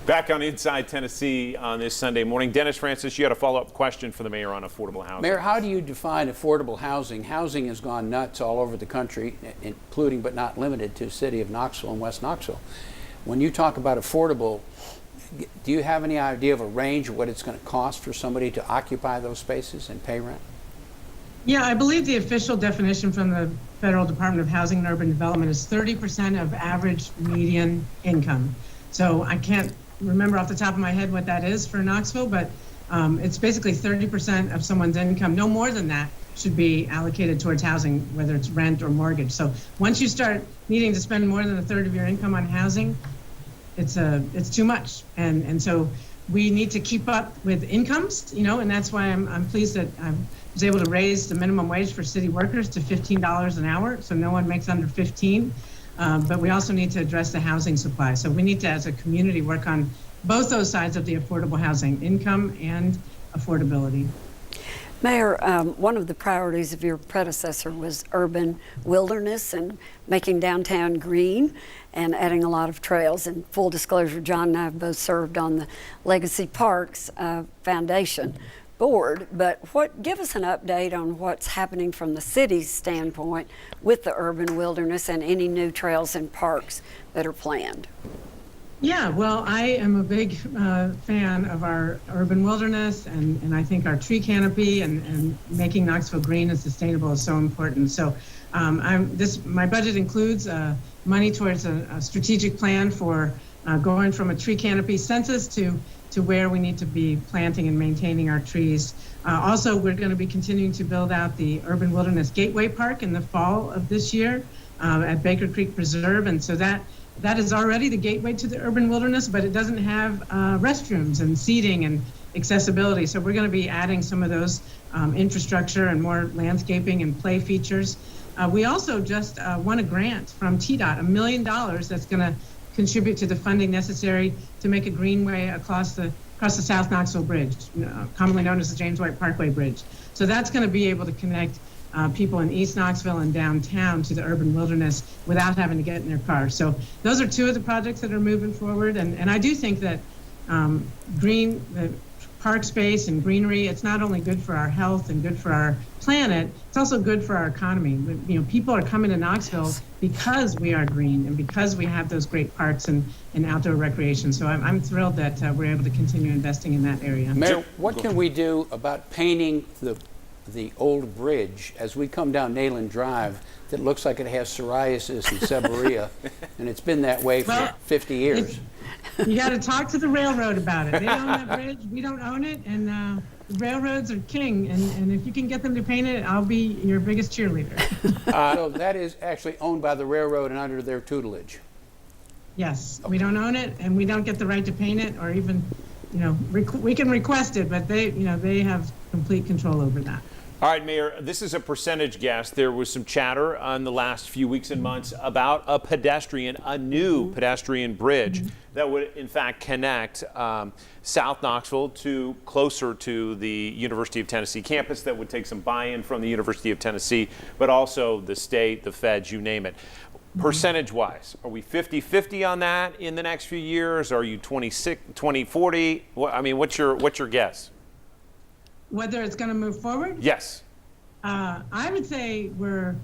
Back on Inside Tennessee on this Sunday morning. Dennis Francis, you had a follow-up question for the mayor on affordable housing. Mayor, how do you define affordable housing? Housing has gone nuts all over the country, including but not limited to the city of Knoxville and West Knoxville. When you talk about affordable, do you have any idea of a range of what it's going to cost for somebody to occupy those spaces and pay rent? Yeah, I believe the official definition from the Federal Department of Housing and Urban Development is 30% of average median income. So I can't remember off the top of my head what that is for Knoxville, but it's basically 30% of someone's income. No more than that should be allocated towards housing, whether it's rent or mortgage. So once you start needing to spend more than a third of your income on housing, it's too much. And so we need to keep up with incomes, and that's why I'm pleased that I was able to raise the minimum wage for city workers to $15 an hour, so no one makes under 15. But we also need to address the housing supply. So we need to, as a community, work on both those sides of the affordable housing, income and affordability. Mayor, one of the priorities of your predecessor was urban wilderness and making downtown green and adding a lot of trails. And full disclosure, John and I have both served on the Legacy Parks Foundation board, but give us an update on what's happening from the city's standpoint with the urban wilderness and any new trails and parks that are planned. Yeah, well, I am a big fan of our urban wilderness, and I think our tree canopy and making Knoxville green and sustainable is so important. So my budget includes money towards a strategic plan for going from a tree canopy census to where we need to be planting and maintaining our trees. Also, we're going to be continuing to build out the Urban Wilderness Gateway Park in the fall of this year at Baker Creek Preserve. And so that is already the gateway to the urban wilderness, but it doesn't have restrooms and seating and accessibility. So we're going to be adding some of those infrastructure and more landscaping and play features. We also just won a grant from TDOT, $1 million that's going to contribute to the funding necessary to make a greenway across the South Knoxville Bridge, commonly known as the James White Parkway Bridge. So that's going to be able to connect people in East Knoxville and downtown to the urban wilderness without having to get in their cars. So those are two of the projects that are moving forward. And I do think that the park space and greenery, it's not only good for our health and good for our planet, it's also good for our economy. People are coming to Knoxville because we are green and because we have those great parks and outdoor recreation. So I'm thrilled that we're able to continue investing in that area. Mayor, what can we do about painting the old bridge as we come down Nayland Drive that looks like it has psoriasis and seborrhea, and it's been that way for 50 years? You got to talk to the railroad about it. They own that bridge. We don't own it, and the railroads are king. And if you can get them to paint it, I'll be your biggest cheerleader. So that is actually owned by the railroad and under their tutelage. Yes, we don't own it, and we don't get the right to paint it, or even, we can request it, but they have complete control over that. All right, Mayor, this is a percentage guess. There was some chatter on the last few weeks and months about a new pedestrian bridge that would, in fact, connect South Knoxville to closer to the University of Tennessee campus. That would take some buy-in from the University of Tennessee, but also the state, the feds, you name it. Percentage-wise, are we 50-50 on that in the next few years? Are you 20-40? I mean, what's your guess? Whether it's going to move forward? Yes. I would say we're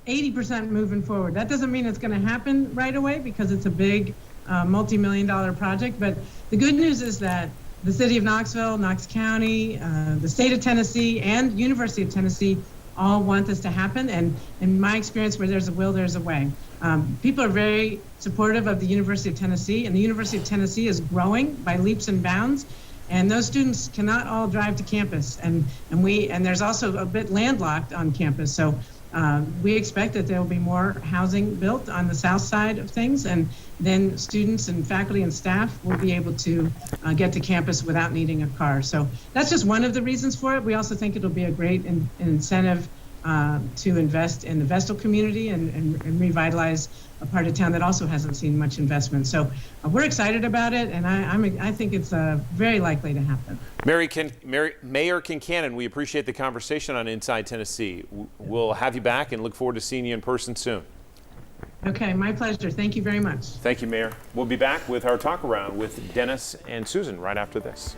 80% moving forward. That doesn't mean it's going to happen right away because it's a big multi-million-dollar project. But the good news is that the city of Knoxville, Knox County, the state of Tennessee, and University of Tennessee all want this to happen. And in my experience, where there's a will, there's a way. People are very supportive of the University of Tennessee, and the University of Tennessee is growing by leaps and bounds. And those students cannot all drive to campus, and there's also a bit landlocked on campus. So we expect that there will be more housing built on the south side of things, and then students and faculty and staff will be able to get to campus without needing a car. So that's just one of the reasons for it. We also think it'll be a great incentive to invest in the Vestal community and revitalize a part of town that also hasn't seen much investment. So we're excited about it, and I think it's very likely to happen. Mayor Kincannon, we appreciate the conversation on Inside Tennessee. We'll have you back and look forward to seeing you in person soon. Okay, my pleasure. Thank you very much. Thank you, Mayor. We'll be back with our talk around with Dennis and Susan right after this.